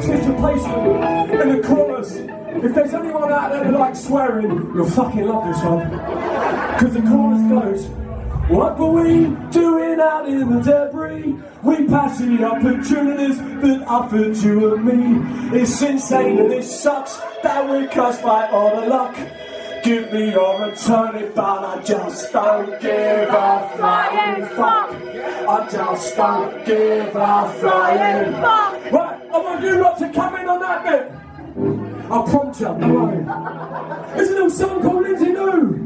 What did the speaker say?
anticipation in the chorus. If there's anyone out there that likes swearing, you'll fucking love this one. Because the chorus goes, what were we doing out in the debris? We passed the opportunities that offered you and me. It's insane and it sucks that we're cursed by all the luck. Give me your attorney, but I just don't give a flying fuck. I just don't give a flying fuck. Right, I want you lot to come in on that bit. I'll prompt you, don't worry. There's a little song called Lindsey Lou.